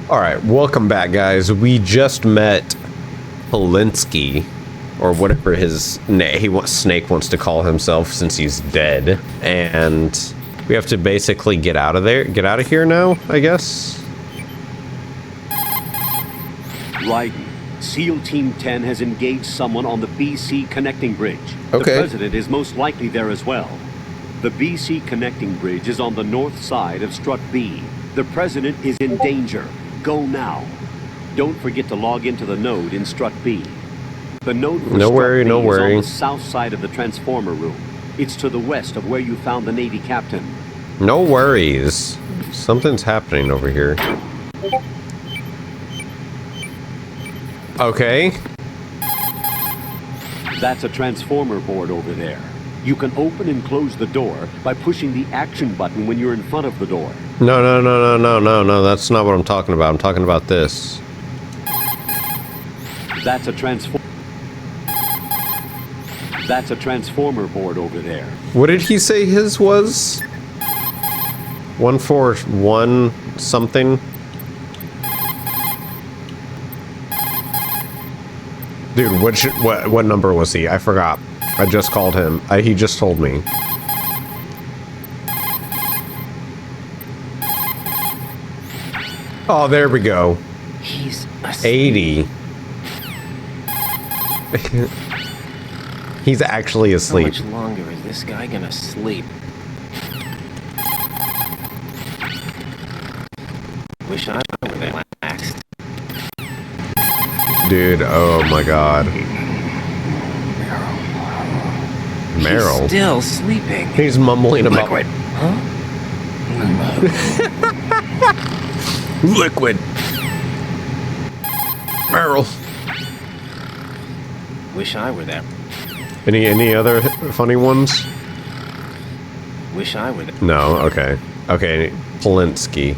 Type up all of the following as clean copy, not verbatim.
All right, welcome back, guys. We just met Polinsky, or whatever his Snake wants to call himself since he's dead, and we have to basically get out of there. Get out of here now, I guess. Raiden, SEAL Team 10 has engaged someone on the BC Connecting Bridge. Okay. The President is most likely there as well. The BC Connecting Bridge is on the north side of Strut B. The President is in danger. Go now. Don't forget to log into the node in Strut B. The node for No Strut worry, B no is worry. on the south side of the transformer room. It's to the west of where you found the Navy captain. No worries. Something's happening over here. Okay. That's a transformer board over there. You can open and close the door by pushing the action button when you're in front of the door. No. That's not what I'm talking about. I'm talking about this. That's a transformer board over there. What did he say his was? 141 something. Dude, what number was he? I forgot. I just called him. He just told me. Oh, there we go. He's asleep. 80. He's actually How asleep. much longer is this guy gonna sleep? Wish I were relaxed. Dude, oh my god. Meryl. He's still sleeping. He's mumbling about Liquid. Huh? liquid. Meryl. Wish I were there. Any other funny ones? Wish I were there. No, okay. Okay, Polinsky.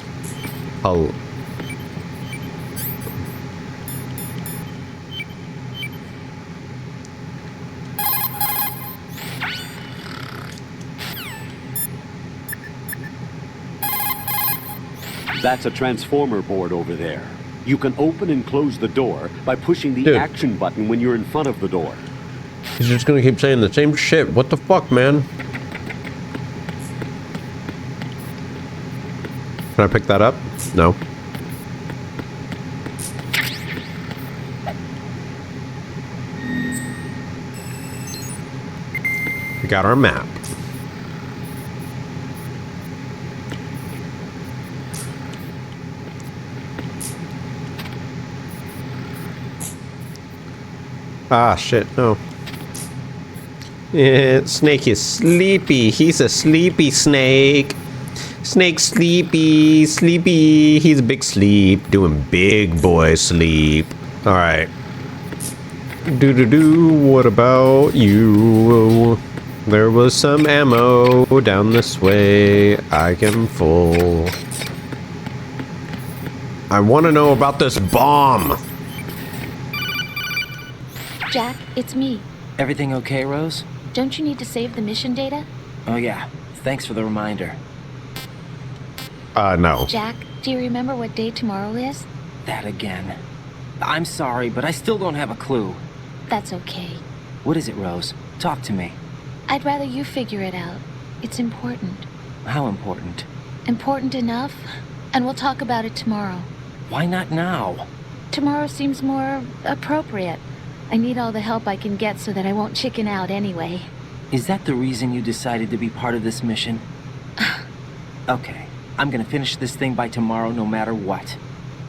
That's a transformer board over there. You can open and close the door by pushing the Dude. action button when you're in front of the door. He's just gonna keep saying the same shit. What the fuck, man? Can I pick that up? No. We got our map. Ah, shit, no. Yeah, Snake is sleepy. He's a sleepy snake. Snake sleepy, sleepy. He's a big sleep, doing big boy sleep. All right. What about you? There was some ammo down this way. I am full. I want to know about this bomb. Jack, it's me. Everything okay, Rose? Don't you need to save the mission data? Oh yeah. Thanks for the reminder. No. Jack, do you remember what day tomorrow is? That again. I'm sorry, but I still don't have a clue. That's okay. What is it, Rose? Talk to me. I'd rather you figure it out. It's important. How important? Important enough? And we'll talk about it tomorrow. Why not now? Tomorrow seems more appropriate. I need all the help I can get so that I won't chicken out anyway. Is that the reason you decided to be part of this mission? Okay. I'm gonna finish this thing by tomorrow no matter what.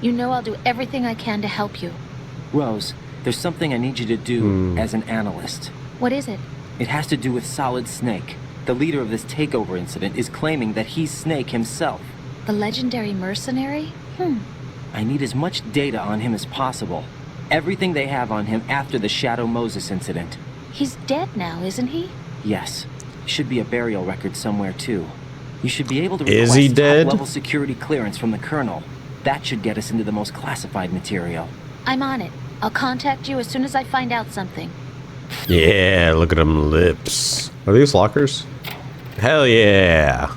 You know I'll do everything I can to help you. Rose, there's something I need you to do as an analyst. What is it? It has to do with Solid Snake. The leader of this takeover incident is claiming that he's Snake himself. The legendary mercenary? I need as much data on him as possible. Everything they have on him after the Shadow Moses incident. He's dead now, isn't he? Yes. Should be a burial record somewhere too. You should be able to Is request he dead? top-level security clearance from the Colonel. That should get us into the most classified material. I'm on it. I'll contact you as soon as I find out something. Yeah, look at them lips. Are these lockers? Hell yeah.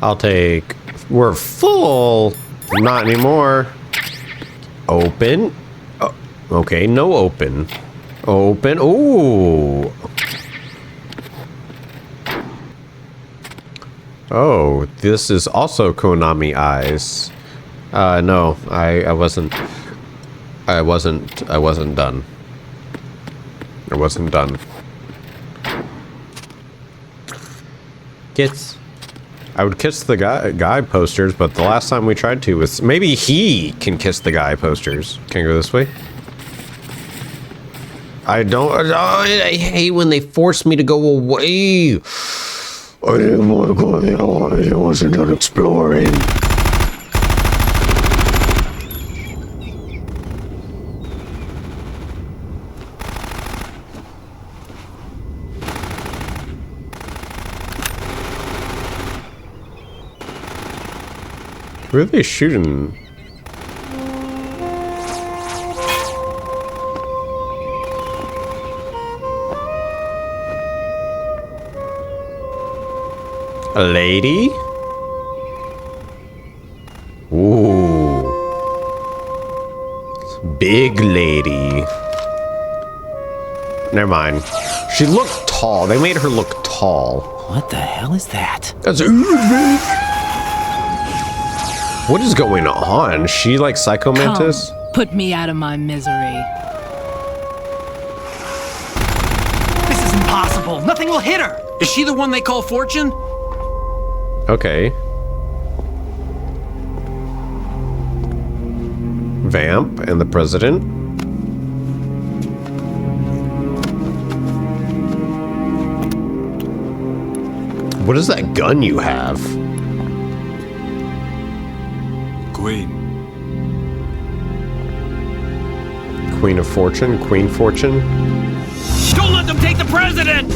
I'll take... We're full. Not anymore. Open. Oh, okay, no open. Open. Ooh. Oh, this is also Konami Eyes. No, I wasn't done. I wasn't done. Kiss. I would kiss the guy posters, but the last time we tried to was maybe he can kiss the guy posters. Can I go this way? I hate when they force me to go away. I didn't want to go there. I wasn't done exploring. Who are they shooting? A lady? Ooh. Big lady. Never mind. She looked tall. They made her look tall. What the hell is that? That's what is going on? She like Psycho Mantis? Come, put me out of my misery. This is impossible. Nothing will hit her. Is she the one they call Fortune? Okay. Vamp and the president. What is that gun you have? Queen. Queen of Fortune? Queen Fortune? Don't let them take the president!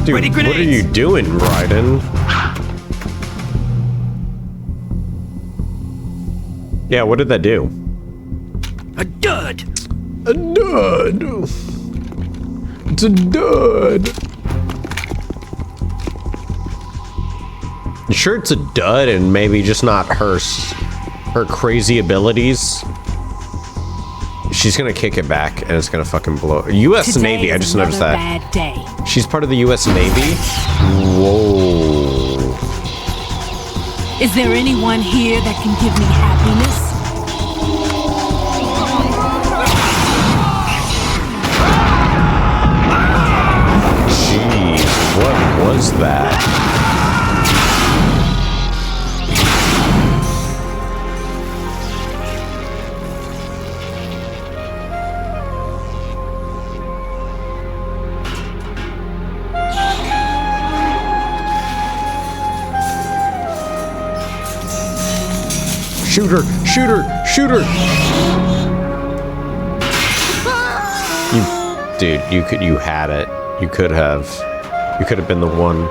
Dude, Ready, what are grenades. you doing, Raiden? Yeah, what did that do? A dud! A dud! It's a dud! You sure it's a dud and maybe just not her crazy abilities? She's gonna kick it back and it's gonna fucking blow. U.S. Today Navy, I is just noticed another that. Bad day. She's part of the U.S. Navy? Whoa. Is there anyone here that can give me happiness? Jeez, what was that? Shoot her! Shoot her! Shoot her! You had it. You could have been the one.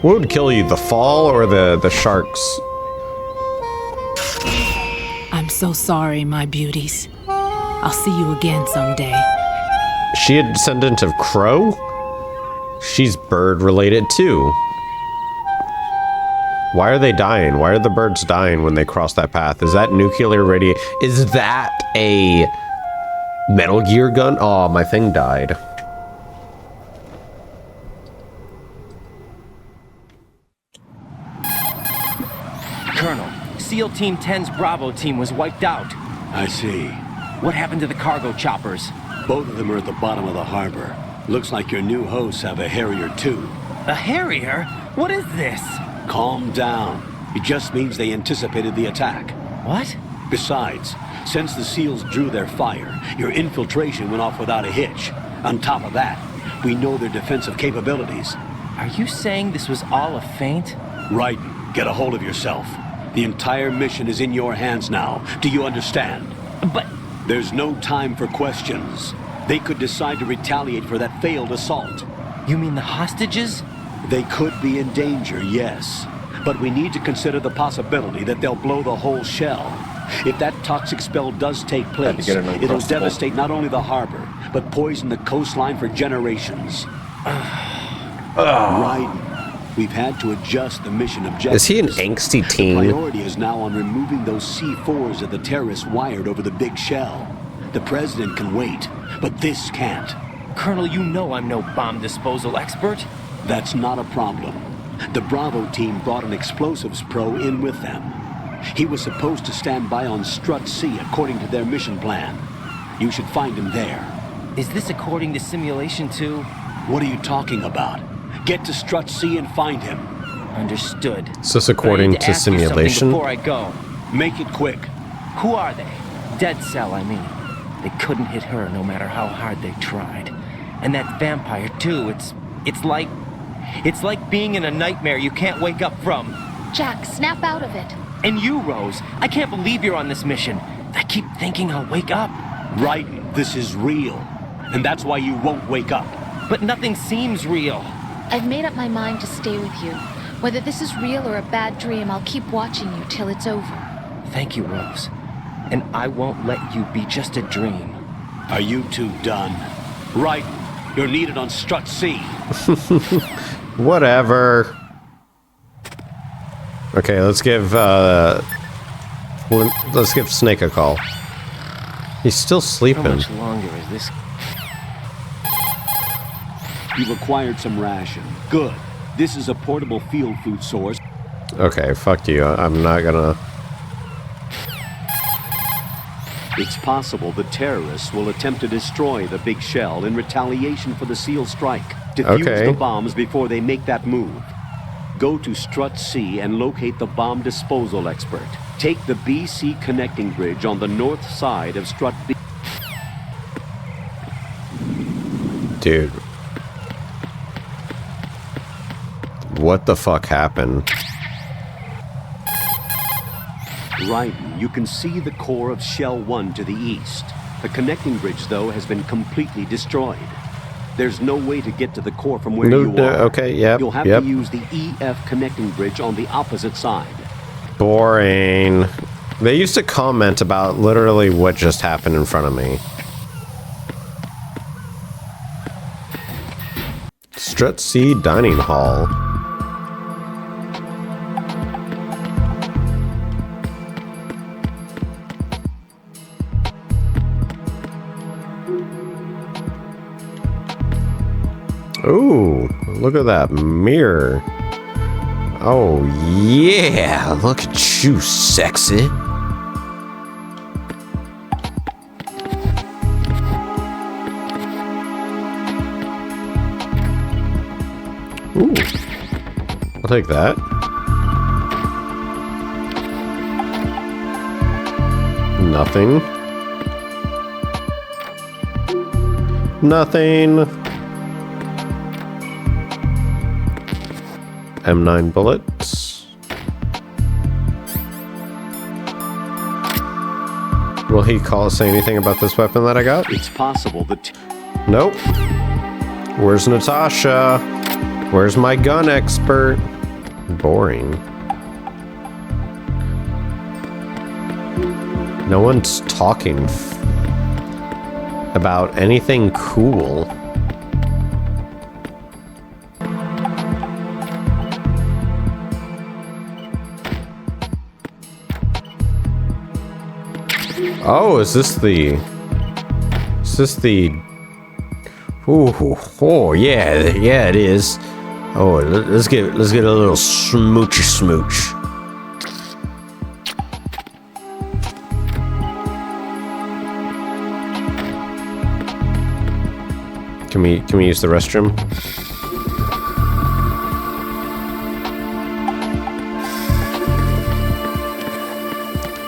What would kill you, the fall or the sharks? I'm so sorry, my beauties. I'll see you again someday. She a descendant of Crow? She's bird related too. Why are they dying? Why are the birds dying when they cross that path? Is that nuclear radiation? Is that a Metal Gear gun? Oh, my thing died. Colonel, SEAL Team 10's Bravo team was wiped out. I see. What happened to the cargo choppers? Both of them are at the bottom of the harbor. Looks like your new hosts have a Harrier too. A Harrier? What is this? Calm down. It just means they anticipated the attack. What? Besides, since the SEALs drew their fire, your infiltration went off without a hitch. On top of that, we know their defensive capabilities. Are you saying this was all a feint? Raiden, get a hold of yourself. The entire mission is in your hands now. Do you understand? But... There's no time for questions. They could decide to retaliate for that failed assault. You mean the hostages? They could be in danger, yes. But we need to consider the possibility that they'll blow the whole shell. If that toxic spell does take place, it'll devastate not only the harbor, but poisoned the coastline for generations. Raiden, we've had to adjust the mission objectives. Is he an angsty The teen? priority is now on removing those C4s that the terrorists wired over the big shell. The president can wait, but this can't. Colonel, you know I'm no bomb disposal expert. That's not a problem. The Bravo team brought an explosives pro in with them. He was supposed to stand by on Strut C according to their mission plan. You should find him there. Is this according to Simulation 2? What are you talking about? Get to Strut C and find him. Understood. Is this But I according need to ask you something Simulation? Before I go. Make it quick. Who are they? Dead Cell, I mean. They couldn't hit her no matter how hard they tried. And that vampire, too, it's like being in a nightmare you can't wake up from. Jack, snap out of it. And you, Rose, I can't believe you're on this mission. I keep thinking I'll wake up. Raiden, this is real. And that's why you won't wake up. But nothing seems real. I've made up my mind to stay with you. Whether this is real or a bad dream, I'll keep watching you till it's over. Thank you, Rose. And I won't let you be just a dream. Are you two done? Raiden, you're needed on Strut C. Whatever. Okay, let's give Snake a call. He's still How sleeping. much longer is this? You've acquired some ration. Good. This is a portable field food source. Okay, fuck you. I'm not gonna... It's possible the terrorists will attempt to destroy the big shell in retaliation for the SEAL strike. Defuse Okay. the bombs before they make that move. Go to Strut C and locate the bomb disposal expert. Take the BC connecting bridge on the north side of Strut B. Dude. What the fuck happened? Raiden, you can see the core of Shell 1 to the east. The connecting bridge, though, has been completely destroyed. There's no way to get to the core from where you are. Okay, yep, You'll have yep. to use the EF connecting bridge on the opposite side. Boring. They used to comment about literally what just happened in front of me. Strut C Dining Hall. Ooh, look at that mirror. Oh, yeah. Look at you, sexy. Ooh. I'll take that. Nothing. Nothing. M9 bullets. Will he say anything about this weapon that I got? It's possible that... Nope. Where's Natasha? Where's my gun expert? Boring. No one's talking about anything cool. Oh, is this the... Ooh, yeah, it is. Oh, let's get a little smoochy smooch. Can we use the restroom?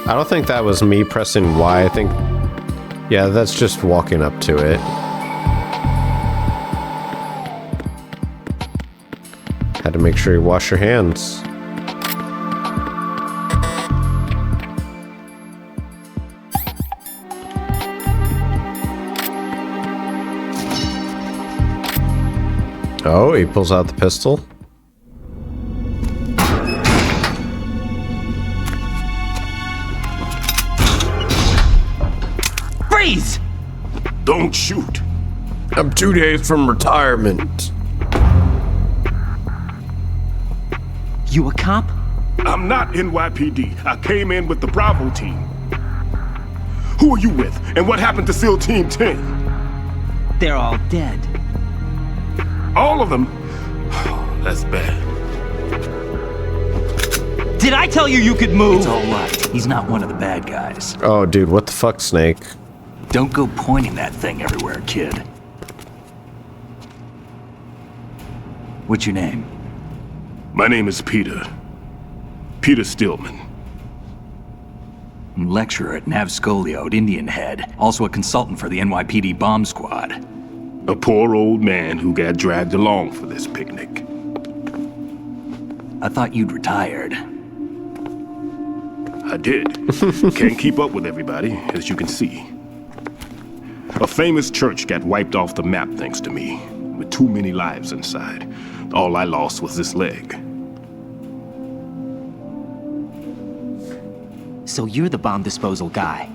I don't think that was me pressing Y. I think, yeah, that's just walking up to it. Had to make sure you wash your hands. Oh, he pulls out the pistol. Freeze! Don't shoot. I'm 2 days from retirement. You a cop? I'm not NYPD. I came in with the Bravo team. Who are you with? And what happened to SEAL Team 10? They're all dead. All of them? That's bad. Did I tell you you could move? It's all right. He's not one of the bad guys. Oh, dude, what the fuck, Snake? Don't go pointing that thing everywhere, kid. What's your name? My name is Peter. Peter Stillman. Lecturer at Nav Scolio at Indian Head. Also a consultant for the NYPD bomb squad. A poor old man who got dragged along for this picnic. I thought you'd retired. I did. Can't keep up with everybody, as you can see. A famous church got wiped off the map thanks to me, with too many lives inside. All I lost was this leg. So you're the bomb disposal guy.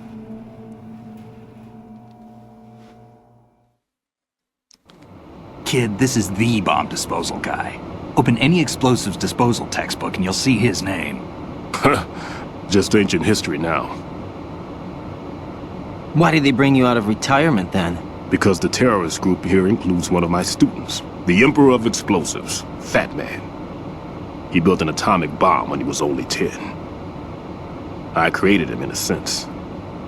Kid, this is the bomb disposal guy. Open any explosives disposal textbook and you'll see his name. Just ancient history now. Why did they bring you out of retirement then? Because the terrorist group here includes one of my students, the Emperor of Explosives, Fat Man. He built an atomic bomb when he was only 10. I created him in a sense.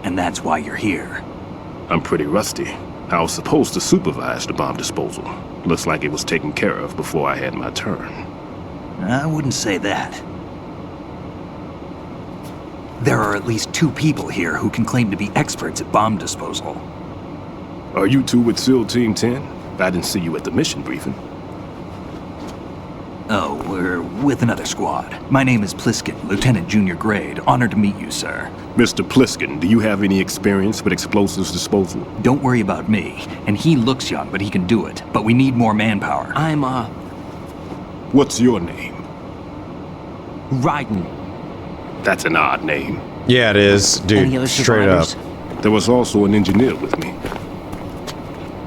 And that's why you're here. I'm pretty rusty. I was supposed to supervise the bomb disposal. Looks like it was taken care of before I had my turn. I wouldn't say that. There are at least 2 people here who can claim to be experts at bomb disposal. Are you two with SEAL Team 10? I didn't see you at the mission briefing. Oh, we're with another squad. My name is Pliskin, Lieutenant Junior Grade. Honored to meet you, sir. Mr. Pliskin, do you have any experience with explosives disposal? Don't worry about me. And he looks young, but he can do it. But we need more manpower. I'm, What's your name? Raiden. That's an odd name. Yeah, it is, Any dude. other Straight up. survivors? There was also an engineer with me.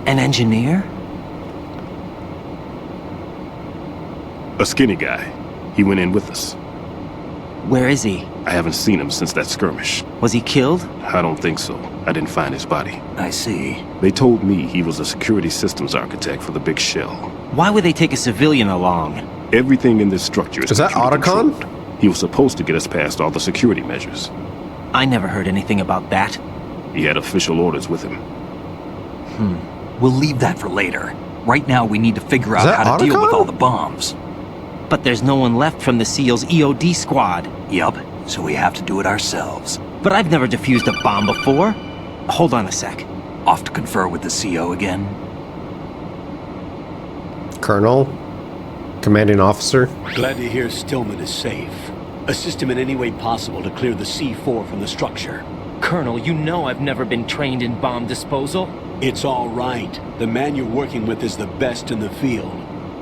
An engineer? A skinny guy. He went in with us. Where is he? I haven't seen him since that skirmish. Was he killed? I don't think so. I didn't find his body. I see. They told me he was a security systems architect for the big shell. Why would they take a civilian along? Everything in this structure Is that computer Otacon? controlled. He was supposed to get us past all the security measures. I never heard anything about that. He had official orders with him. We'll leave that for later. Right now, we need to figure out that how to deal with Otacon? all the bombs. But there's no one left from the SEAL's EOD squad. Yup, so we have to do it ourselves. But I've never defused a bomb before. Hold on a sec. Off to confer with the CO again? Colonel? Commanding officer? Glad to hear Stillman is safe. Assist him in any way possible to clear the C4 from the structure. Colonel, you know I've never been trained in bomb disposal. It's all right. The man you're working with is the best in the field.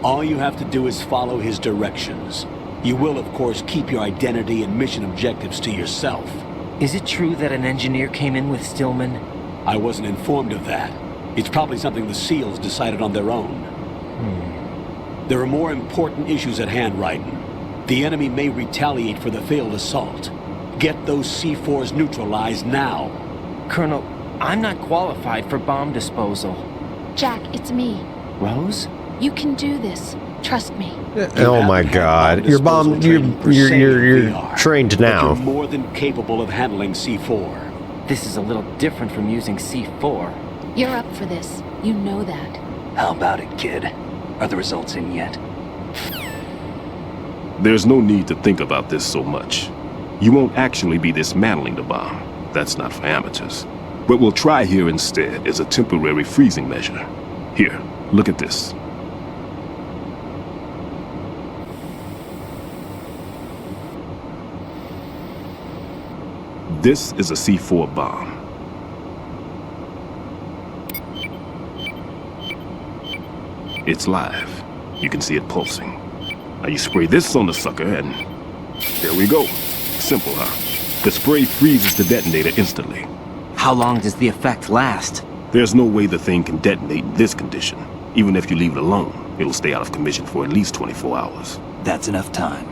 All you have to do is follow his directions. You will, of course, keep your identity and mission objectives to yourself. Is it true that an engineer came in with Stillman? I wasn't informed of that. It's probably something the SEALs decided on their own. There are more important issues at hand, Raiden. The enemy may retaliate for the failed assault. Get those C4s neutralized now. Colonel, I'm not qualified for bomb disposal. Jack, it's me. Rose? You can do this. Trust me. Oh my god. You're bomb you're trained now. You're more than capable of handling C4. This is a little different from using C4. You're up for this. You know that. How about it, kid? Are the results in yet? There's no need to think about this so much. You won't actually be dismantling the bomb. That's not for amateurs. What we'll try here instead is a temporary freezing measure. Here, look at this. This is a C4 bomb. It's live. You can see it pulsing. Now you spray this on the sucker and there we go. Simple, huh? The spray freezes the detonator instantly. How long does the effect last? There's no way the thing can detonate in this condition. Even if you leave it alone, it'll stay out of commission for at least 24 hours. That's enough time.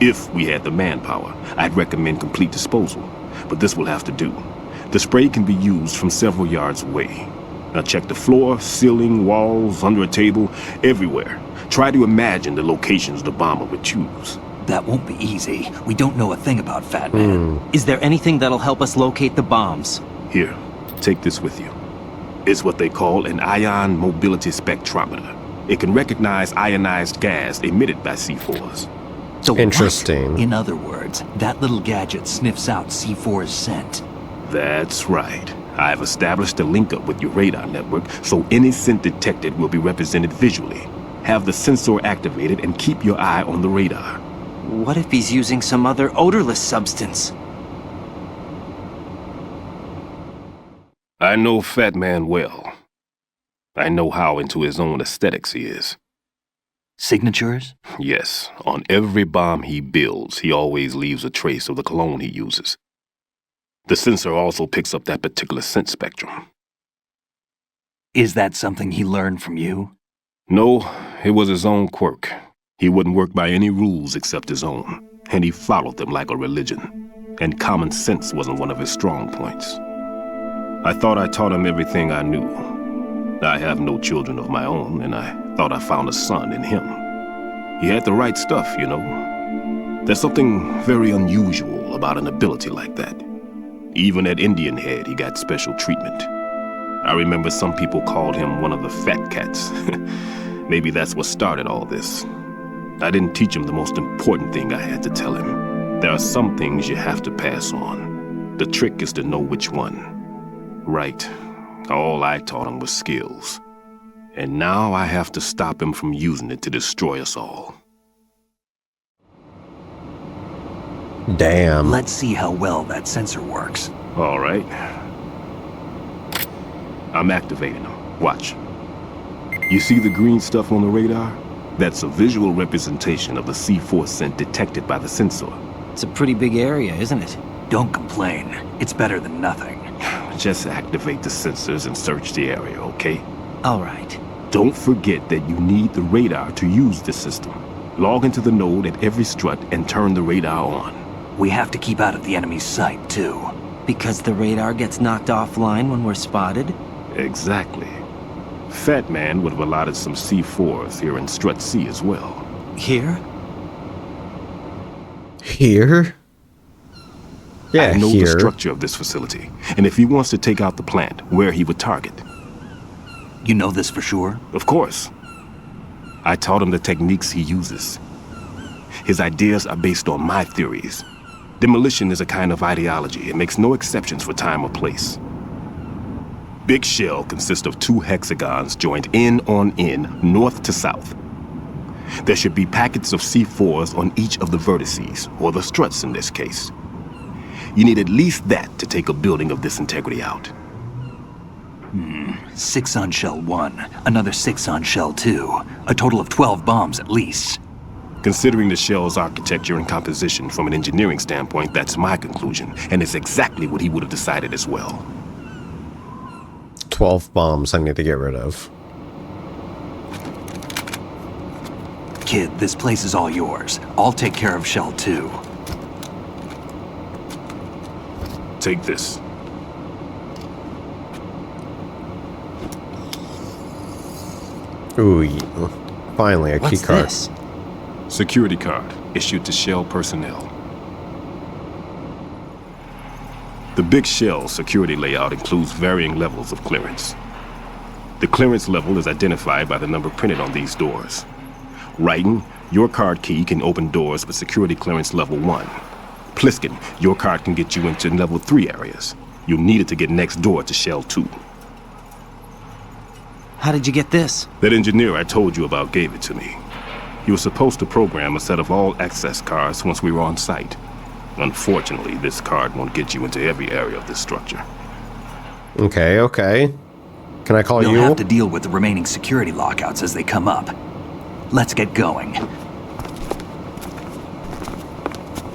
If we had the manpower, I'd recommend complete disposal. But this will have to do. The spray can be used from several yards away. Now check the floor, ceiling, walls, under a table, everywhere. Try to imagine the locations the bomber would choose. That won't be easy. We don't know a thing about Fat Man. Is there anything that'll help us locate the bombs? Here, take this with you. It's what they call an ion mobility spectrometer. It can recognize ionized gas emitted by C4s. So Interesting. what? In other words, that little gadget sniffs out C4's scent. That's right. I've established a link up with your radar network, so any scent detected will be represented visually. Have the sensor activated and keep your eye on the radar. What if he's using some other odorless substance? I know Fat Man well. I know how into his own aesthetics he is. Signatures? Yes, on every bomb he builds, he always leaves a trace of the cologne he uses. The sensor also picks up that particular scent spectrum. Is that something he learned from you? No, it was his own quirk. He wouldn't work by any rules except his own, and he followed them like a religion. And common sense wasn't one of his strong points. I thought I taught him everything I knew. I have no children of my own, and I thought I found a son in him. He had the right stuff, you know. There's something very unusual about an ability like that. Even at Indian Head, he got special treatment. I remember some people called him one of the fat cats. Maybe that's what started all this. I didn't teach him the most important thing I had to tell him. There are some things you have to pass on. The trick is to know which one. Right. All I taught him was skills. And now I have to stop him from using it to destroy us all. Damn. Let's see how well that sensor works. All right. I'm activating them. Watch. You see the green stuff on the radar? That's a visual representation of the C4 scent detected by the sensor. It's a pretty big area, isn't it? Don't complain. It's better than nothing. Just activate the sensors and search the area, okay? All right. Don't forget that you need the radar to use this system. Log into the node at every strut and turn the radar on. We have to keep out of the enemy's sight, too. Because the radar gets knocked offline when we're spotted? Exactly. Fat Man would have allotted some C4s here in Strut C as well. Here? Here? Yeah, I know here. the structure of this facility, and if he wants to take out the plant, where he would target. You know this for sure? Of course. I taught him the techniques he uses. His ideas are based on my theories. Demolition is a kind of ideology. It makes no exceptions for time or place. Big Shell consists of 2 hexagons joined end on end, north to south. There should be packets of C4s on each of the vertices, or the struts in this case. You need at least that to take a building of this integrity out. 6 on Shell 1, another 6 on Shell 2. A total of 12 bombs at least. Considering the shell's architecture and composition from an engineering standpoint, that's my conclusion, and it's exactly what he would have decided as well. 12 bombs I need to get rid of. Kid, this place is all yours. I'll take care of Shell 2. Take this. Ooh, yeah. Finally, a key What's card. this? Security card issued to Shell personnel. The Big Shell security layout includes varying levels of clearance. The clearance level is identified by the number printed on these doors. Writing, your card key can open doors with security clearance level 1. Pliskin, your card can get you into level 3 areas. You'll need it to get next door to Shell 2. How did you get this? That engineer I told you about gave it to me. He was supposed to program a set of all access cards once we were on site. Unfortunately, this card won't get you into every area of this structure. Okay, okay. Can I call You'll you? have to deal with the remaining security lockouts as they come up. Let's get going.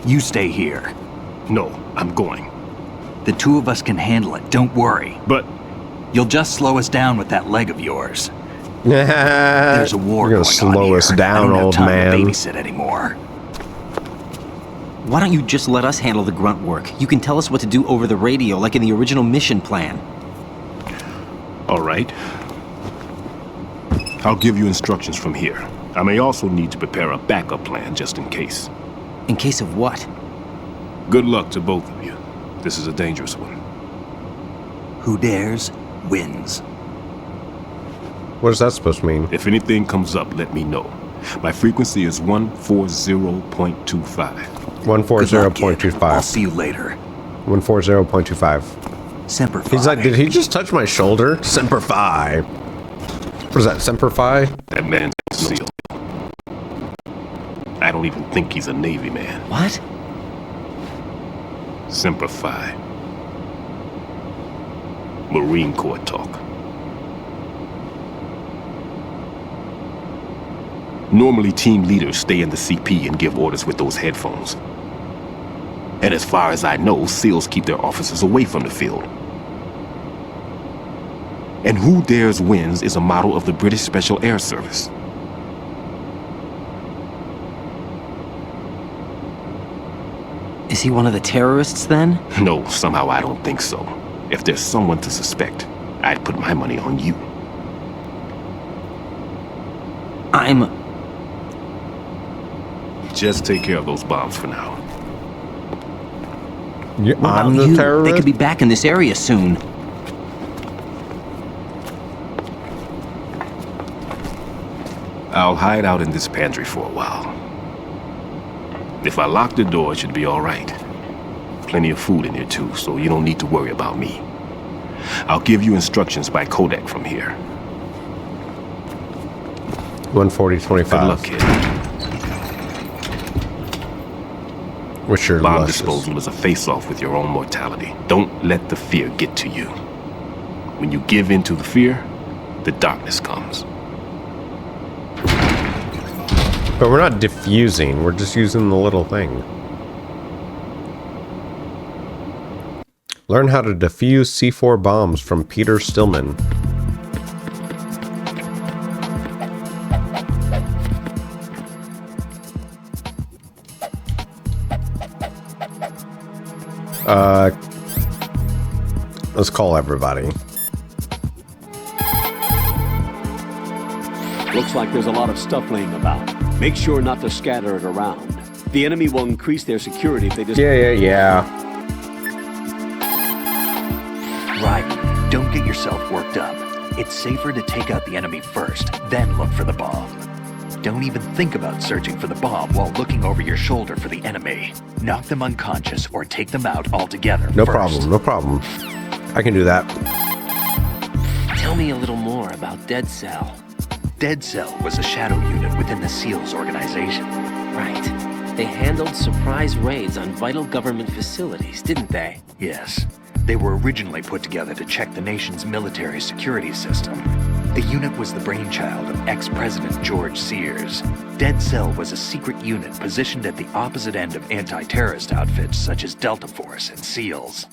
You stay here. No, I'm going. The 2 of us can handle it, don't worry. But You'll just slow us down with that leg of yours. There's There's a war You're going gonna slow on us here. down, I don't have old time man. to babysit anymore. Why don't you just let us handle the grunt work? You can tell us what to do over the radio, like in the original mission plan. All right. I'll give you instructions from here. I may also need to prepare a backup plan just in case. In case of what? Good luck to both of you. This is a dangerous one. Who dares, wins. What is that supposed to mean? If anything comes up, let me know. My frequency is 140.25. Good luck, kid. I'll 140.25. see you later. 140.25. Semper Fi. He's like, did he just touch my shoulder? Semper Fi. What is that, Semper Fi? That man's a SEAL. I don't even think he's a Navy man. What? Semper Fi. Marine Corps talk. Normally, team leaders stay in the CP and give orders with those headphones. And as far as I know, SEALs keep their officers away from the field. And Who Dares Wins is a model of the British Special Air Service. Is he one of the terrorists then? No, somehow I don't think so. If there's someone to suspect, I'd put my money on you. Just take care of those bombs for now. What I'm about the you? terrorist? They could be back in this area soon. I'll hide out in this pantry for a while. If I lock the door, it should be all right. Plenty of food in here too, so you don't need to worry about me. I'll give you instructions by Kodak from here. 140.25. Good luck, kid. What's your Bomb luscious? disposal is a face-off with your own mortality. Don't let the fear get to you. When you give in to the fear, the darkness comes. But we're not diffusing, we're just using the little thing. Learn how to defuse C4 bombs from Peter Stillman. Let's call everybody. Looks like there's a lot of stuff laying about. Make sure not to scatter it around. The enemy will increase their security if they just... Yeah. Right. Don't get yourself worked up. It's safer to take out the enemy first, then look for the bomb. Don't even think about searching for the bomb while looking over your shoulder for the enemy. Knock them unconscious or take them out altogether. No first. problem, no problem. I can do that. Tell me a little more about Dead Cell. Dead Cell was a shadow unit within the SEALs organization. Right. They handled surprise raids on vital government facilities, didn't they? Yes. They were originally put together to check the nation's military security system. The unit was the brainchild of ex-President George Sears. Dead Cell was a secret unit positioned at the opposite end of anti-terrorist outfits such as Delta Force and SEALs.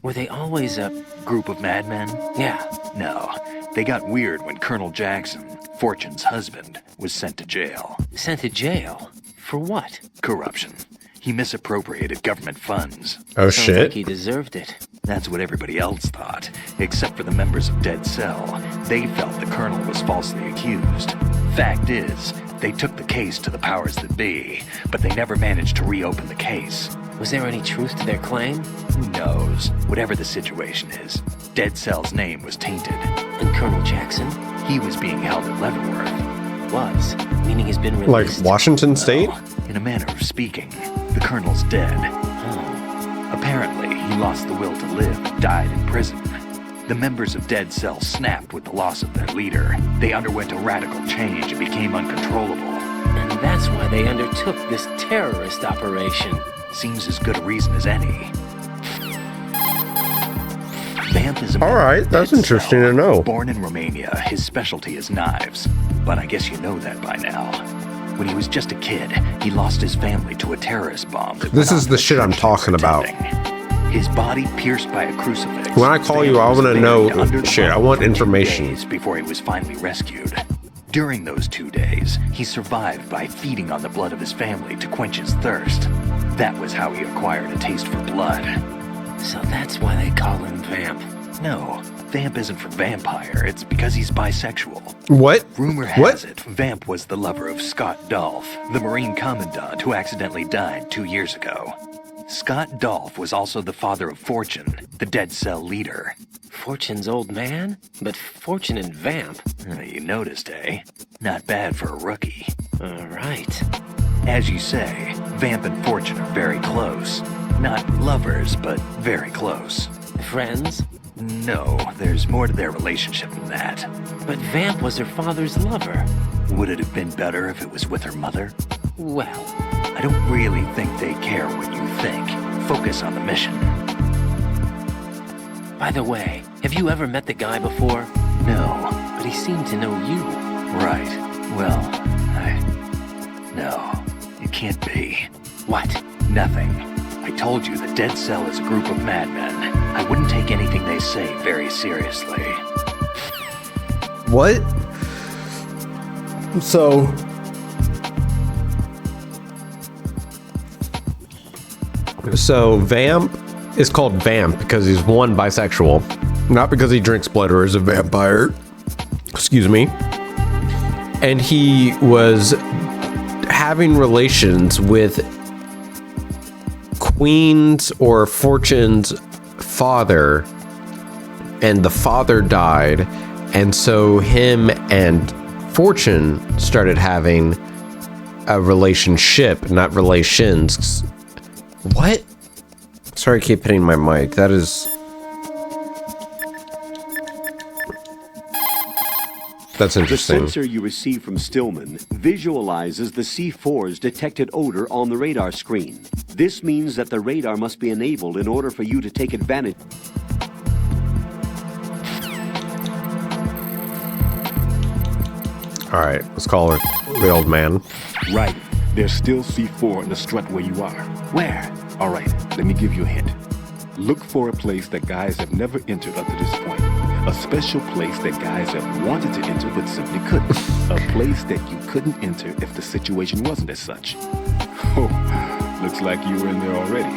Were they always a... Group of madmen? Yeah. No. They got weird when Colonel Jackson, Fortune's husband, was sent to jail. Sent to jail? For what? Corruption. He misappropriated government funds. Oh Sounds shit. like he deserved it. That's what everybody else thought, except for the members of Dead Cell. They felt the colonel was falsely accused. Fact is, they took the case to the powers that be, but they never managed to reopen the case. Was there any truth to their claim? Who knows? Whatever the situation is, Dead Cell's name was tainted. And Colonel Jackson? He was being held at Leavenworth. Was. Meaning he's been Like released. Washington State? Well, in a manner of speaking, the colonel's dead. Oh. Apparently, he lost the will to live and died in prison. The members of Dead Cell snapped with the loss of their leader. They underwent a radical change and became uncontrollable. And that's why they undertook this terrorist operation. Seems as good a reason as any. Vamp is a All right, that's Dead interesting Cell. to know. Born in Romania, his specialty is knives. But I guess you know that by now. When he was just a kid, he lost his family to a terrorist bomb. That This went is on the to shit I'm church talking about. attending. His body pierced by a crucifix. When I call you, I Vamp was want to buried know under the shit. I rubble want for 2 information. days before he was finally rescued. During those 2 days, he survived by feeding on the blood of his family to quench his thirst. That was how he acquired a taste for blood. So that's why they call him Vamp. No, Vamp isn't for vampire. It's because he's bisexual. What? Rumor What? has it, Vamp was the lover of Scott Dolph, the Marine Commandant who accidentally died 2 years ago. Scott Dolph was also the father of Fortune, the Dead Cell leader. Fortune's old man? But Fortune and Vamp? You noticed, eh? Not bad for a rookie. Alright. As you say, Vamp and Fortune are very close. Not lovers, but very close. Friends? No, there's more to their relationship than that. But Vamp was her father's lover. Would it have been better if it was with her mother? Well, I don't really think they care what you think. Focus on the mission. by the way, have you ever met the guy before? No. But he seemed to know you. Right. Well, No, it can't be. What? Nothing. I told you the Dead Cell is a group of madmen. I wouldn't take anything they say very seriously. What? So Vamp is called Vamp because he's one, bisexual, not because he drinks blood or is a vampire. Excuse me. And he was having relations with Queen's or Fortune's father, and the father died, and so him and Fortune started having a relationship, not relations. What? Sorry, I keep hitting my mic. That is... That's The interesting. sensor you receive from Stillman visualizes the C4's detected odor on the radar screen. This means that the radar must be enabled in order for you to take advantage. All right, let's call it the old man. Right. There's still C4 in the strut where you are. Where? All right, let me give you a hint. Look for a place that guys have never entered up to this point. A special place that guys have wanted to enter but simply couldn't. A place that you couldn't enter if the situation wasn't as such. Oh, looks like you were in there already.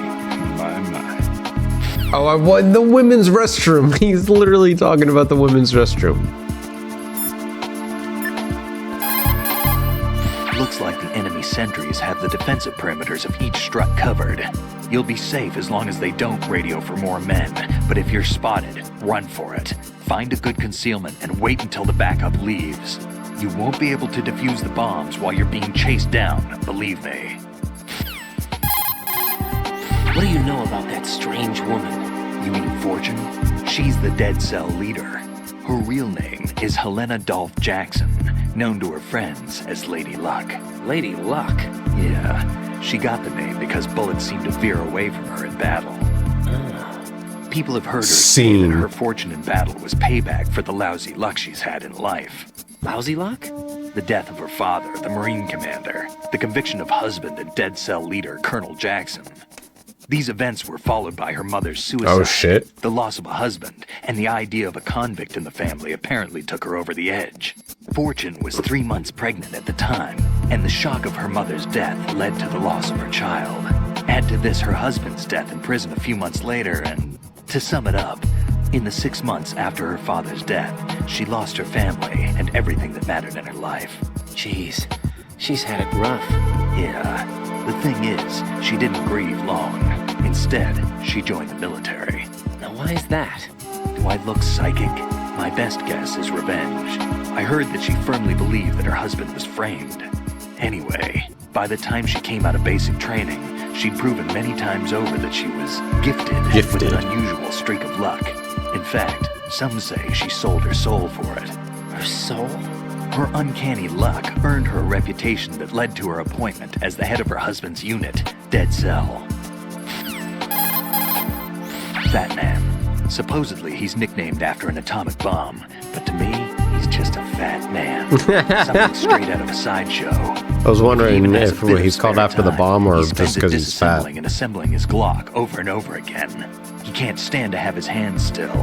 My. Oh, I want the women's restroom. He's literally talking about the women's restroom. Looks like the enemy sentries have the defensive perimeters of each strut covered. You'll be safe as long as they don't radio for more men, but if you're spotted, run for it. Find a good concealment and wait until the backup leaves. You won't be able to defuse the bombs while you're being chased down, believe me. What do you know about that strange woman? You mean Fortune? She's the Dead Cell leader. Her real name is Helena Dolph Jackson, known to her friends as Lady Luck. Lady Luck? Yeah, she got the name because bullets seemed to veer away from her in battle. People have heard her say that her fortune in battle was payback for the lousy luck she's had in life. Lousy luck? The death of her father, the Marine commander, the conviction of husband and Dead Cell leader Colonel Jackson. These events were followed by her mother's suicide. Oh, shit. The loss of a husband, and the idea of a convict in the family apparently took her over the edge. Fortune was 3 months pregnant at the time, and the shock of her mother's death led to the loss of her child. Add to this her husband's death in prison a few months later, and to sum it up, in the 6 months after her father's death, she lost her family and everything that mattered in her life. Jeez, she's had it rough. Yeah, the thing is, she didn't grieve long. Instead, she joined the military. Now why is that? Do I look psychic? My best guess is revenge. I heard that she firmly believed that her husband was framed. Anyway, by the time she came out of basic training, she'd proven many times over that she was gifted with an unusual streak of luck. In fact, some say she sold her soul for it. Her soul? Her uncanny luck earned her a reputation that led to her appointment as the head of her husband's unit, Dead Cell. Fat Man. Supposedly, he's nicknamed after an atomic bomb, but to me, he's just a fat man. Something straight out of a sideshow. I was wondering if he's called after the bomb or just because he's fat. Disassembling and assembling his Glock over and over again. can't stand to have his hands still.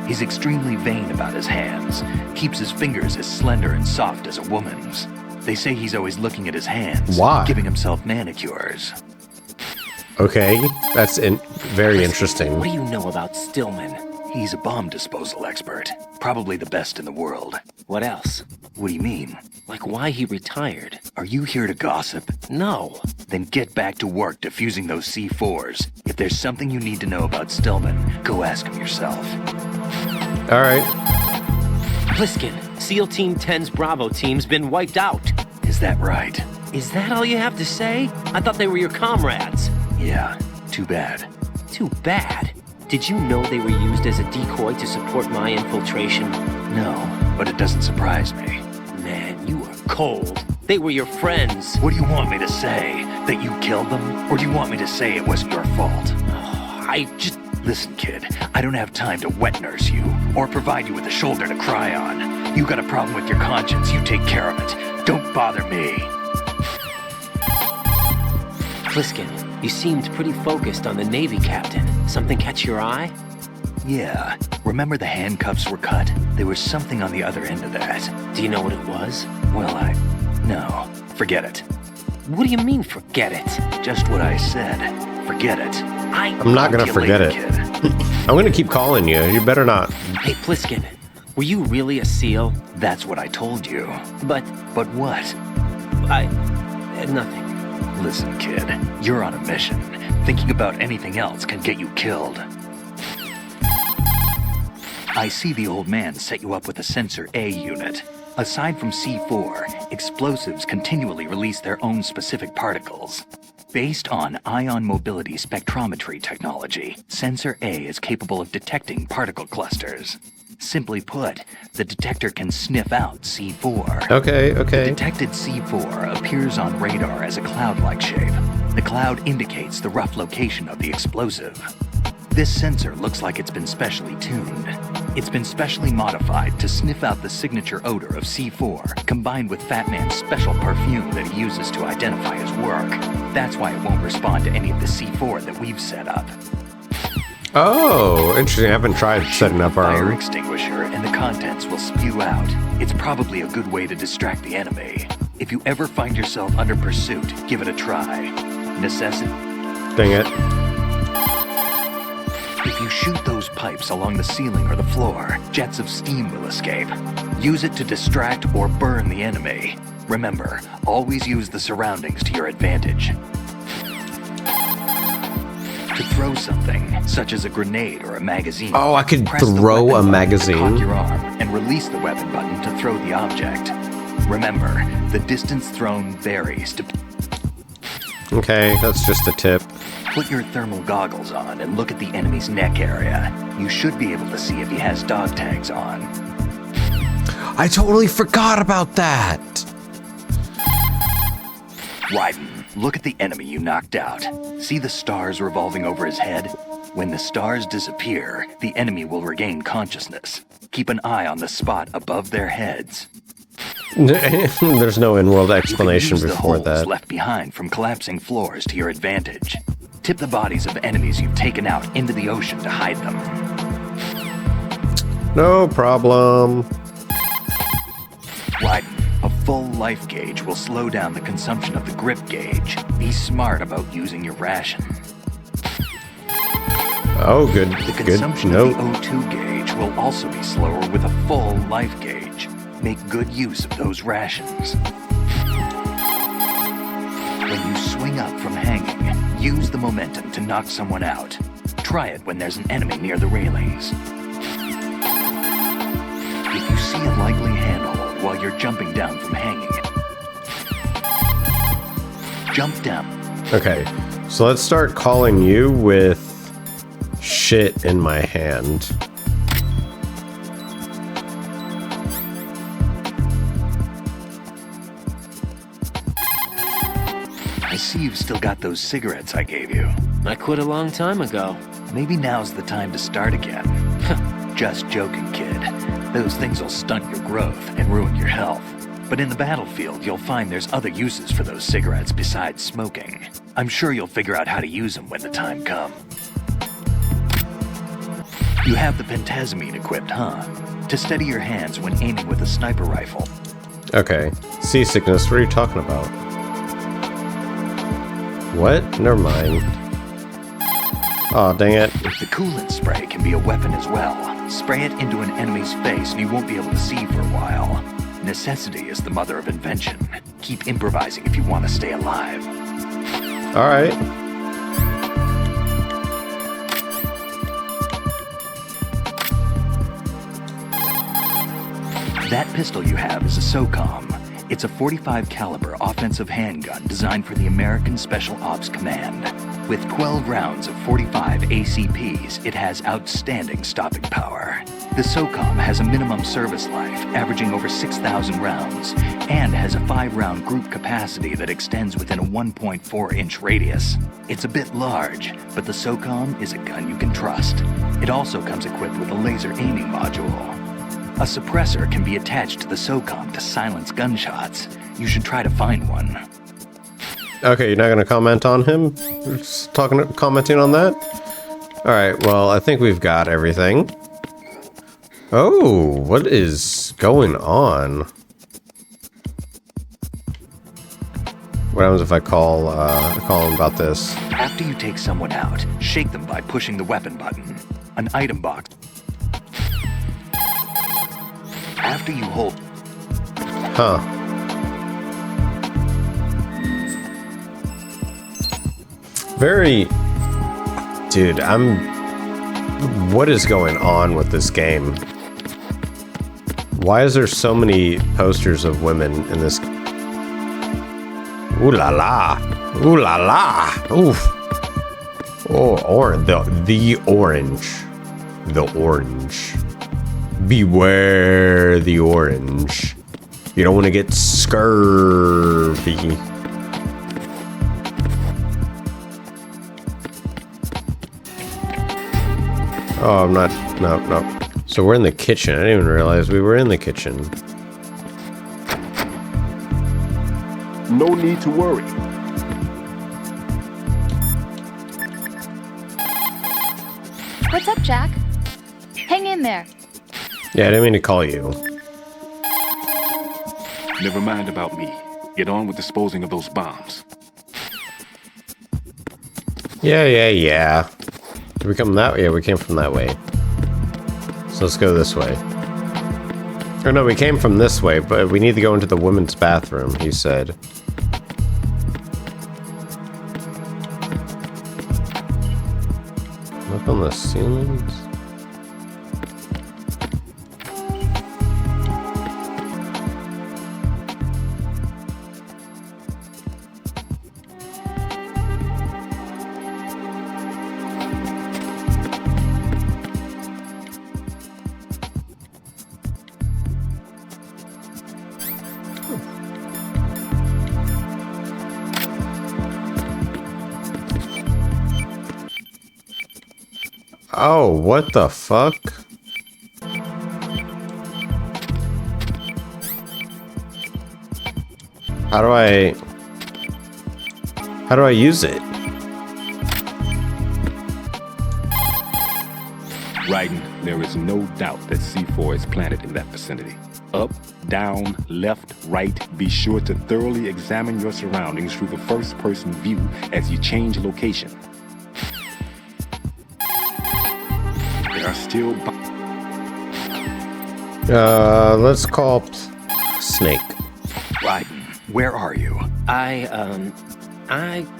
He's extremely vain about his hands, keeps his fingers as slender and soft as a woman's. They say he's always looking at his hands, Why? giving himself manicures. Okay, that's very interesting. What do you know about Stillman? He's a bomb disposal expert, probably the best in the world. What else? What do you mean? Like why he retired? Are you here to gossip? No. Then get back to work defusing those C4s. If there's something you need to know about Stillman, go ask him yourself. All right. Pliskin, SEAL Team 10's Bravo team's been wiped out. Is that right? Is that all you have to say? I thought they were your comrades. Yeah, too bad. Too bad. Did you know they were used as a decoy to support my infiltration? No, but it doesn't surprise me. Man, you are cold. They were your friends. What do you want me to say? That you killed them? Or do you want me to say it wasn't your fault? I just... Listen, kid, I don't have time to wet nurse you, or provide you with a shoulder to cry on. You got a problem with your conscience, you take care of it. Don't bother me. Pliskin, you seemed pretty focused on the Navy captain. Something catch your eye? Yeah, remember the handcuffs were cut? There was something on the other end of that. Do you know what it was? Well, no, forget it. What do you mean, forget it? Just what I said. Forget it. I'm not gonna forget it. Kid. I'm gonna keep calling you. You better not. Hey, Pliskin, were you really a SEAL? That's what I told you. But But what? nothing. Listen, kid, you're on a mission. Thinking about anything else can get you killed. I see the old man set you up with a Sensor A unit. Aside from C4, explosives continually release their own specific particles. Based on ion mobility spectrometry technology, Sensor A is capable of detecting particle clusters. Simply put, the detector can sniff out C4. Okay. Detected C4 appears on radar as a cloud-like shape. The cloud indicates the rough location of the explosive. This sensor looks like it's been specially tuned. It's been specially modified to sniff out the signature odor of C4, combined with Fat Man's special perfume that he uses to identify his work. That's why it won't respond to any of the C4 that we've set up. Oh, interesting. I haven't tried setting up our Fire own. extinguisher and the contents will spew out. It's probably a good way to distract the enemy. If you ever find yourself under pursuit, give it a try. Necessity. Dang it. If you shoot those pipes along the ceiling or the floor, jets of steam will escape. Use it to distract or burn the enemy. Remember, always use the surroundings to your advantage. To throw something, such as a grenade or a magazine. Oh, I could press the throw weapon a button to magazine. cock your arm and release the weapon button to throw the object. Remember, the distance thrown varies. Okay, that's just a tip. Put your thermal goggles on and look at the enemy's neck area. You should be able to see if he has dog tags on. I totally forgot about that. Wyden, look at the enemy you knocked out. See the stars revolving over his head? When the stars disappear, the enemy will regain consciousness. Keep an eye on the spot above their heads. There's no in-world You explanation can use before the holes that. left behind from collapsing floors to your advantage. Tip the bodies of enemies you've taken out into the ocean to hide them. No problem. Wyden, a full life gauge will slow down the consumption of the grip gauge. Be smart about using your ration. Oh, good. The Good consumption note. of the O2 gauge will also be slower with a full life gauge. Make good use of those rations. When you swing up from hanging, use the momentum to knock someone out. Try it when there's an enemy near the railings. If you see a likely handhold while you're jumping down from hanging, jump down. Okay, so let's start calling you with shit in my hand. I see you've still got those cigarettes I gave you. I quit a long time ago. Maybe now's the time to start again. Just joking, kid. Those things will stunt your growth and ruin your health. But in the battlefield, you'll find there's other uses for those cigarettes besides smoking. I'm sure you'll figure out how to use them when the time comes. You have the pentazamine equipped, huh? To steady your hands when aiming with a sniper rifle. Okay. Seasickness, what are you talking about? What? Never mind. Oh, dang it. The coolant spray can be a weapon as well. Spray it into an enemy's face and you won't be able to see for a while. Necessity is the mother of invention. Keep improvising if you want to stay alive. Alright. That pistol you have is a SOCOM. It's a .45 caliber offensive handgun designed for the American Special Ops Command. With 12 rounds of 45 ACPs, it has outstanding stopping power. The SOCOM has a minimum service life, averaging over 6,000 rounds, and has a 5-round group capacity that extends within a 1.4-inch radius. It's a bit large, but the SOCOM is a gun you can trust. It also comes equipped with a laser aiming module. A suppressor can be attached to the SOCOM to silence gunshots. You should try to find one. Okay, you're not going to comment on him? Just commenting on that? Alright, well, I think we've got everything. Oh, what is going on? What happens if I call him about this? After you take someone out, shake them by pushing the weapon button. An item box. After you hold... Huh. Very... Dude, what is going on with this game? Why is there so many posters of women in this? Ooh la la! Ooh la la! Oof! Oh, the orange. The orange. Beware the orange. You don't want to get scurvy. Oh, I'm not. No. So we're in the kitchen. I didn't even realize we were in the kitchen. No need to worry. What's up, Jack? Hang in there. Yeah, I didn't mean to call you. Never mind about me. Get on with disposing of those bombs. Yeah. Did we come that way? Yeah, we came from that way. So let's go this way. Or no, we came from this way, but we need to go into the women's bathroom, he said. Look on the ceilings. Oh, what the fuck? How do I use it? Raiden, there is no doubt that C4 is planted in that vicinity. Up, down, left, right, be sure to thoroughly examine your surroundings through the first-person view as you change location. There are still... Let's call Snake. Raiden, where are you?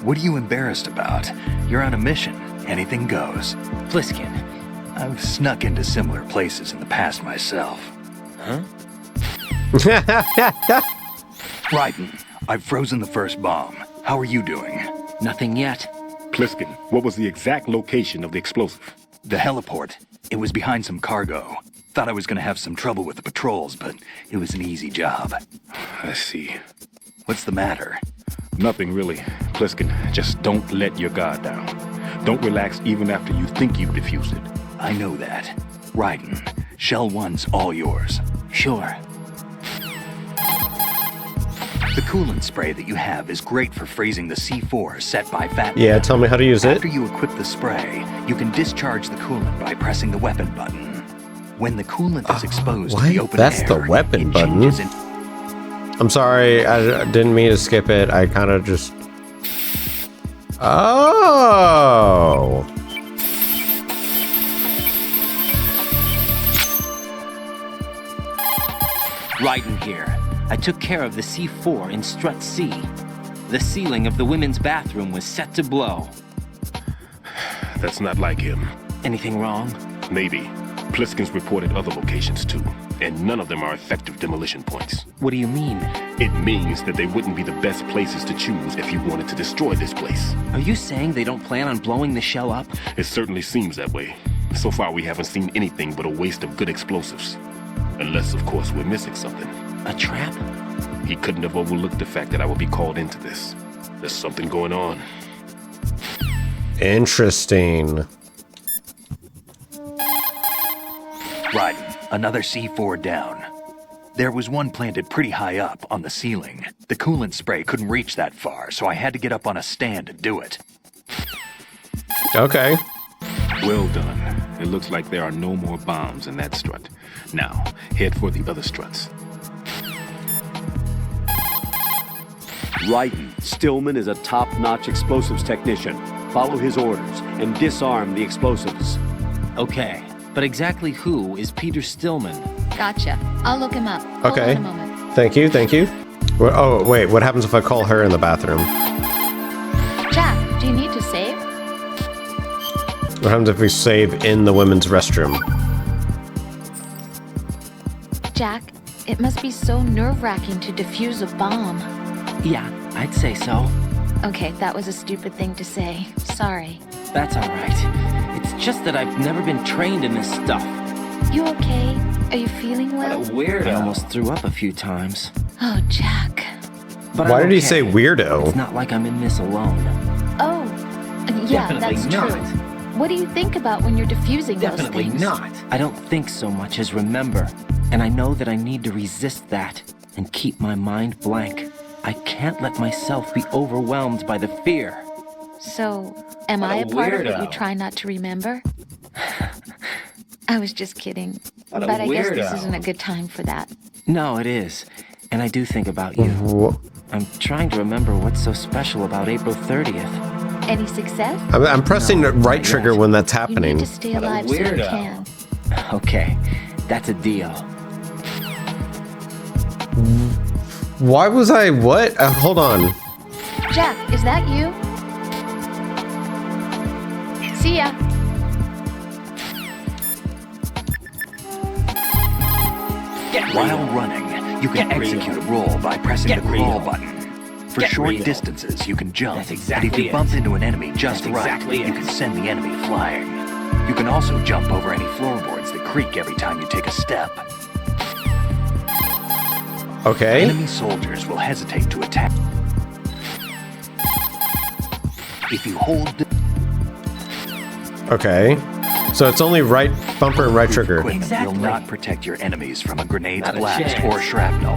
What are you embarrassed about? You're on a mission. Anything goes. Pliskin. I've snuck into similar places in the past myself. Huh? Raiden, I've frozen the first bomb. How are you doing? Nothing yet. Pliskin, what was the exact location of the explosive? The heliport. It was behind some cargo. Thought I was gonna have some trouble with the patrols, but it was an easy job. I see. What's the matter? Nothing really. Pliskin, just don't let your guard down. Don't relax even after you think you've defused it. I know that. Raiden, Shell 1's all yours. Sure. The coolant spray that you have is great for freezing the C4 set by Fat Yeah, Man. tell me how to use it. After you equip the spray, you can discharge the coolant by pressing the weapon button. When the coolant is exposed to what? the open That's air, the weapon it button. changes in- I'm sorry, I didn't mean to skip it. I kind of just... Oh! Raiden here. I took care of the C4 in Strut C. The ceiling of the women's bathroom was set to blow. That's not like him. Anything wrong? Maybe. Pliskin's reported other locations too, and none of them are effective demolition points. What do you mean? It means that they wouldn't be the best places to choose if you wanted to destroy this place. Are you saying they don't plan on blowing the shell up? It certainly seems that way. So far, we haven't seen anything but a waste of good explosives. Unless, of course, we're missing something. A trap? He couldn't have overlooked the fact that I would be called into this. There's something going on. Interesting. Raiden, another C4 down. There was one planted pretty high up on the ceiling. The coolant spray couldn't reach that far, so I had to get up on a stand to do it. Okay. Well done. It looks like there are no more bombs in that strut. Now, head for the other struts. Raiden, Stillman is a top-notch explosives technician. Follow his orders and disarm the explosives. Okay, but exactly who is Peter Stillman? Gotcha. I'll look him up. Hold Okay. on a moment. Thank you, thank you. Oh, wait, what happens if I call her in the bathroom? Jack, do you need to save? What happens if we save in the women's restroom? Jack, it must be so nerve-wracking to defuse a bomb. Yeah, I'd say so. Okay, that was a stupid thing to say. Sorry. That's all right. It's just that I've never been trained in this stuff. You okay? Are you feeling well? I almost threw up a few times. Oh, Jack. But Why I'm did he okay. say weirdo? It's not like I'm in this alone. Oh, yeah, Definitely that's not. true. What do you think about when you're diffusing Definitely those things? not. I don't think so much as remember. And I know that I need to resist that and keep my mind blank. I can't let myself be overwhelmed by the fear. So, am What I a a part of it you weirdo. try not to remember? I was just kidding. What a But I guess this weirdo. isn't a good time for that. No, it is. And I do think about you. I'm trying to remember what's so special about April 30th. Any success? I'm pressing the right not trigger yet. when that's You happening. need to stay What a alive so you weirdo. can. Okay, that's a deal. Why was I what? Hold on. Jack, is that you? See ya. While running, you can Get real. execute a roll by pressing Get the crawl real. button. For Get short real. distances, you can jump. That's and exactly if you it. bump into an enemy just That's right, exactly you it. can send the enemy flying. You can also jump over any floorboards that creak every time you take a step. Okay. Enemy soldiers will hesitate to attack. If you hold Okay. So it's only right bumper and right trigger. equipment Exactly. will not protect your enemies from a grenade's Not a blast chance. or shrapnel.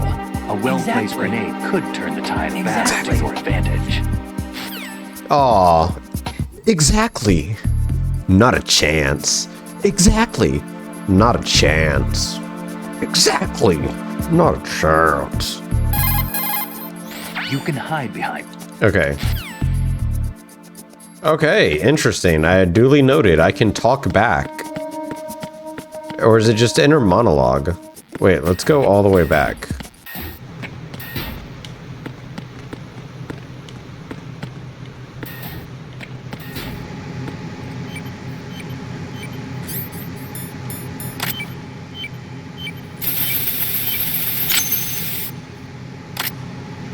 A well-placed Exactly. grenade could turn the tide back to Exactly. your advantage. Aw. Exactly. Not a chance. Exactly. Not a chance. Exactly. Not a chance. You can hide behind. Okay. Okay, interesting. I duly noted. I can talk back. Or is it just inner monologue? Wait, let's go all the way back.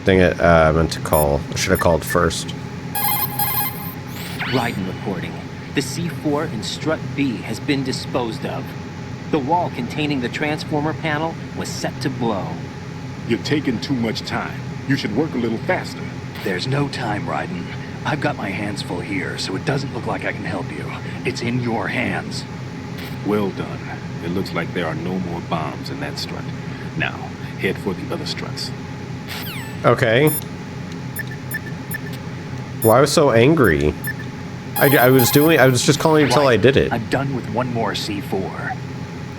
Dang it, I meant to call. I should have called first. Raiden reporting. The C4 in Strut B has been disposed of. The wall containing the transformer panel was set to blow. You're taking too much time. You should work a little faster. There's no time, Raiden. I've got my hands full here, so it doesn't look like I can help you. It's in your hands. Well done. It looks like there are no more bombs in that strut. Now, head for the other struts. Okay. Why was so angry? I was just calling until I did it. I'm done with one more C4.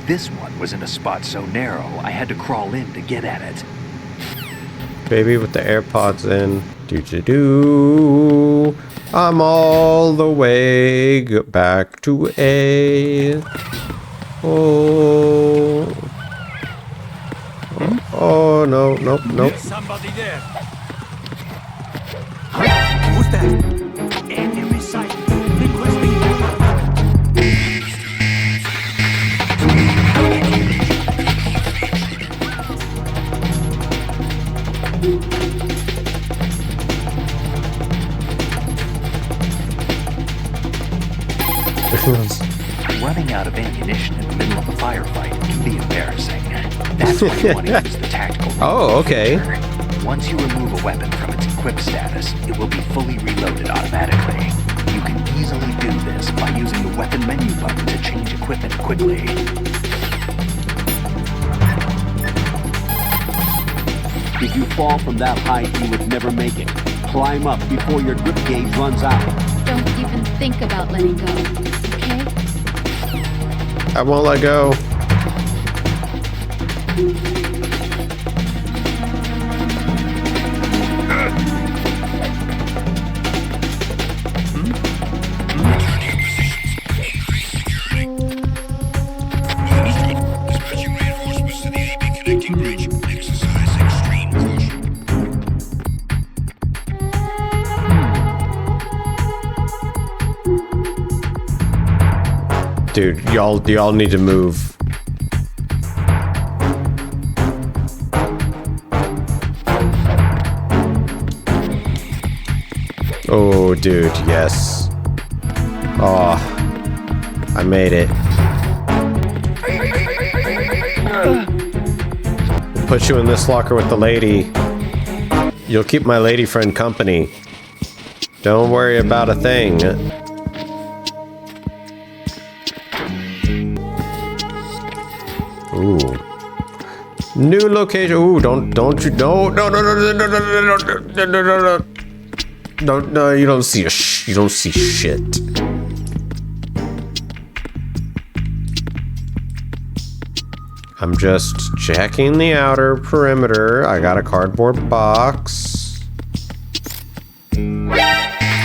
This one was in a spot so narrow, I had to crawl in to get at it. Baby with the AirPods in. Do. I'm all the way back to A. Oh. Oh, no, nope, nope. Somebody there. Who's that? Enemy sight. Requesting. Running out of ammunition in the middle of a firefight can be embarrassing. That's why you want to use the tactical reload Oh, okay. feature. Once you remove a weapon from its equipped status, it will be fully reloaded automatically. You can easily do this by using the weapon menu button to change equipment quickly. If you fall from that height, you would never make it. Climb up before your grip gauge runs out. Don't even think about letting go, okay? I won't let go. Dude, y'all need to move. Oh, dude, yes. Oh, I made it. We'll put you in this locker with the lady. You'll keep my lady friend company. Don't worry about a thing. Ooh. New location. Ooh, don't you no you don't see you don't see shit. I'm just checking the outer perimeter. I got a cardboard box.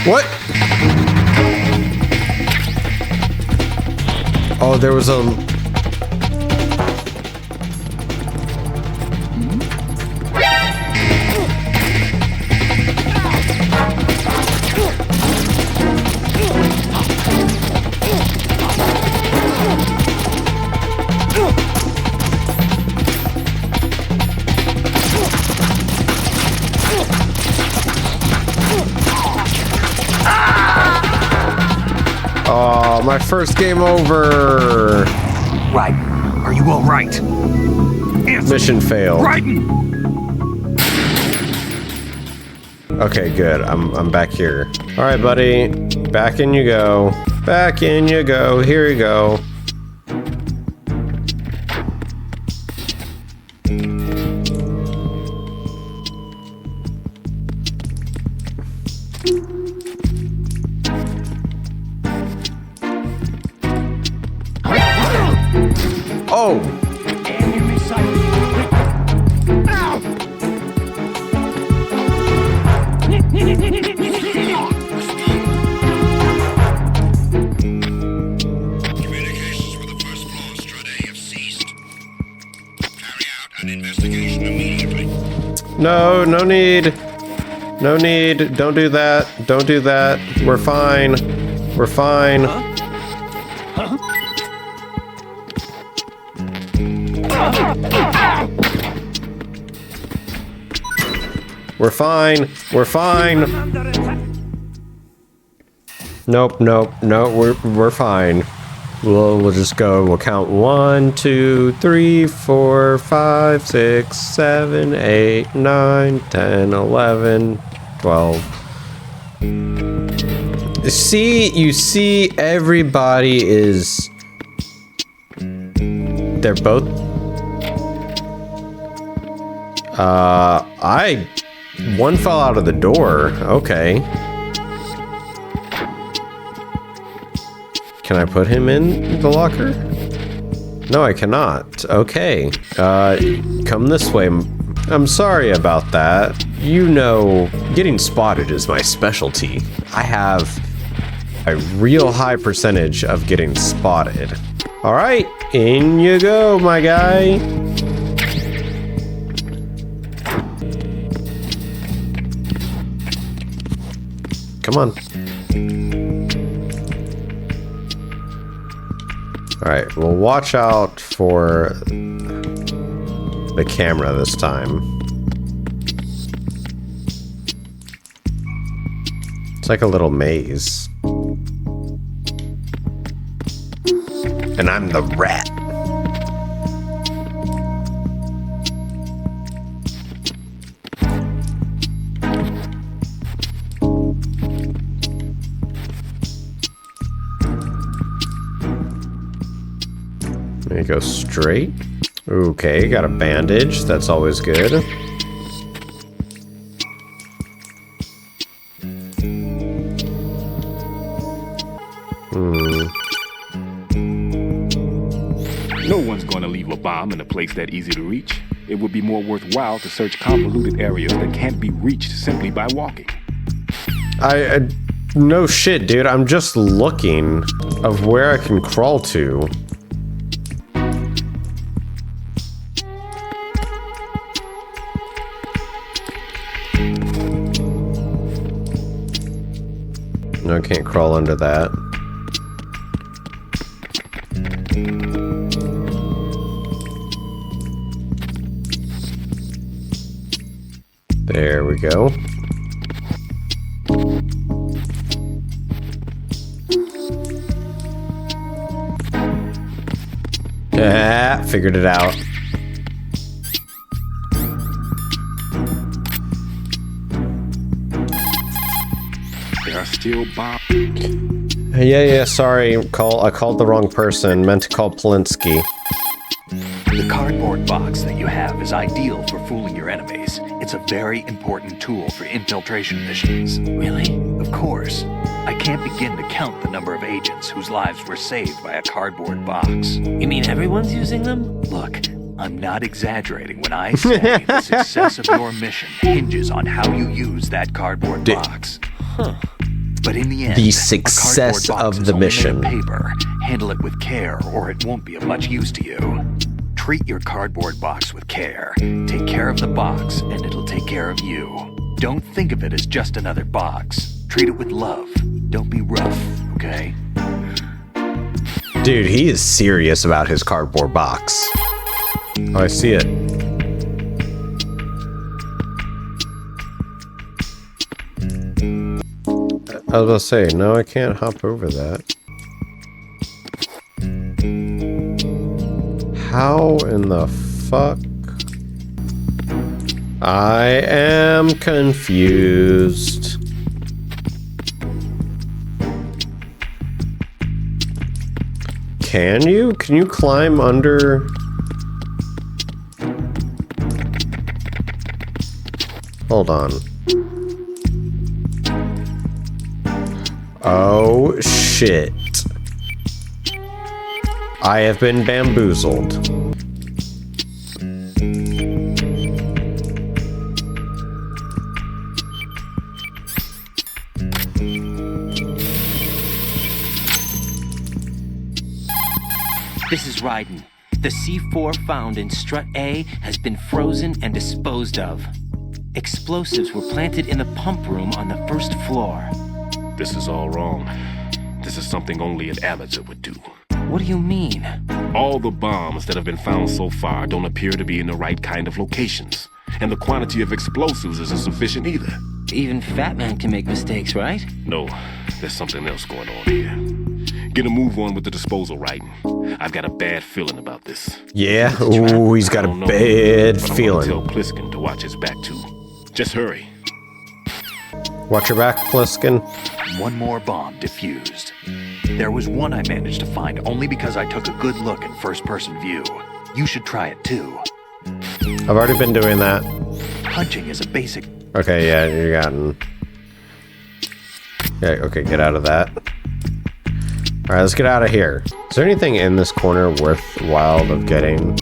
What? Oh, there was a Oh, my first game over. Right. Are you all right? Answer. Mission failed. Raiden! Okay, good. I'm back here. All right, buddy. Back in you go. Back in you go. Here you go. Oh! Enemy sight. Ow! Communications with the first floor, Strut A have ceased. Carry out an investigation immediately. No, no need. No need. Don't do that. Don't do that. We're fine. We're fine. We're fine. We're fine. Nope, nope, no, we're fine. We'll just go. We'll count 1, 2, 3, 4, 5, 6, 7, 8, 9, 10, 11, 12. You see, everybody is. They're both. One fell out of the door. Okay. Can I put him in the locker? No, I cannot. Okay. Come this way. I'm sorry about that. You know, getting spotted is my specialty. I have a real high percentage of getting spotted. All right, in you go, my guy. Come on. All right, well, watch out for the camera this time. It's like a little maze. And I'm the rat. There you go, straight. Okay, got a bandage. That's always good. No one's going to leave a bomb in a place that easy to reach. It would be more worthwhile to search convoluted areas that can't be reached simply by walking. I no shit, dude. I'm just looking of where I can crawl to. No, I can't crawl under that. There we go. Ah, figured it out. There are still bombs. Yeah, sorry. I called the wrong person. Meant to call Polinsky. The cardboard box that you have is ideal for fooling your enemies. It's a very important tool for infiltration missions. Really? Of course. I can't begin to count the number of agents whose lives were saved by a cardboard box. You mean everyone's using them? Look, I'm not exaggerating when I say the success of your mission hinges on how you use that cardboard box. Huh. But in the end, The success a cardboard box of is the only mission. made of paper. Handle it with care, or it won't be of much use to you. Treat your cardboard box with care. Take care of the box, and it'll take care of you. Don't think of it as just another box. Treat it with love. Don't be rough, okay? Dude, he is serious about his cardboard box. Oh, I see it. I was about to say, no, I can't hop over that. How in the fuck? I am confused. Can you? Can you climb under? Hold on. Oh, shit. I have been bamboozled. This is Raiden. The C4 found in Strut A has been frozen and disposed of. Explosives were planted in the pump room on the first floor. This is all wrong. This is something only an amateur would do. What do you mean? All the bombs that have been found so far don't appear to be in the right kind of locations. And the quantity of explosives isn't sufficient either. Even Fat Man can make mistakes, right? No, there's something else going on here. Get a move on with the disposal, Raiden. I've got a bad feeling about this. Yeah? Ooh, he's got a bad feeling. Tell Pliskin to watch his back too. Just hurry. Watch your back, Pliskin. One more bomb defused. There was one I managed to find only because I took a good look in first-person view. You should try it too. I've already been doing that. Punching is a basic... Okay, yeah, you gotten. Yeah, okay, get out of that. Alright, let's get out of here. Is there anything in this corner worthwhile of getting?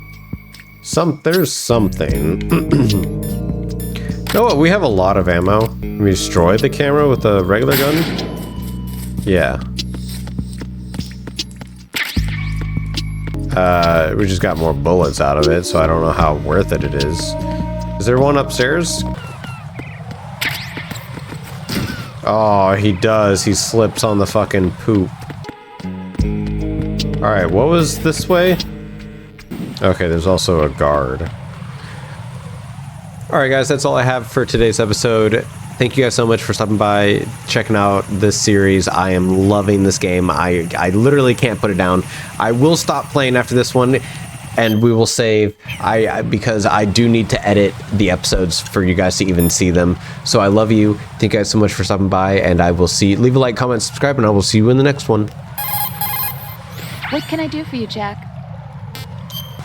There's something. You know what? We have a lot of ammo. Can we destroy the camera with a regular gun? Yeah. We just got more bullets out of it, so I don't know how worth it is. Is there one upstairs? Oh, he does. He slips on the fucking poop. Alright, what was this way? Okay, there's also a guard. Alright guys, that's all I have for today's episode. Thank you guys so much for stopping by, checking out this series. I am loving this game. I literally can't put it down. I will stop playing after this one, and we will save. Because I do need to edit the episodes for you guys to even see them. So I love you. Thank you guys so much for stopping by, and I will see. Leave a like, comment, subscribe, and I will see you in the next one. What can I do for you, Jack?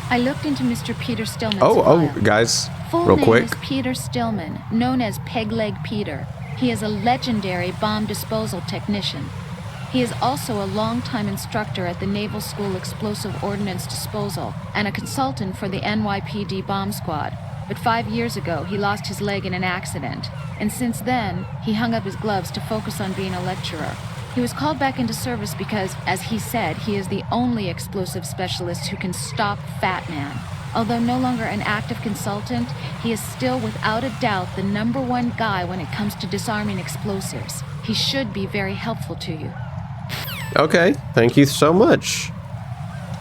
I looked into Mr. Peter Stillman's Oh, file. guys, Full real name quick. is Peter Stillman, known as Pegleg Peter. He is a legendary bomb disposal technician. He is also a longtime instructor at the Naval School Explosive Ordnance Disposal and a consultant for the NYPD bomb squad. But 5 years ago, he lost his leg in an accident, and since then, he hung up his gloves to focus on being a lecturer. He was called back into service because, as he said, he is the only explosive specialist who can stop Fat Man. Although no longer an active consultant, he is still without a doubt the #1 guy when it comes to disarming explosives. He should be very helpful to you. Okay, thank you so much.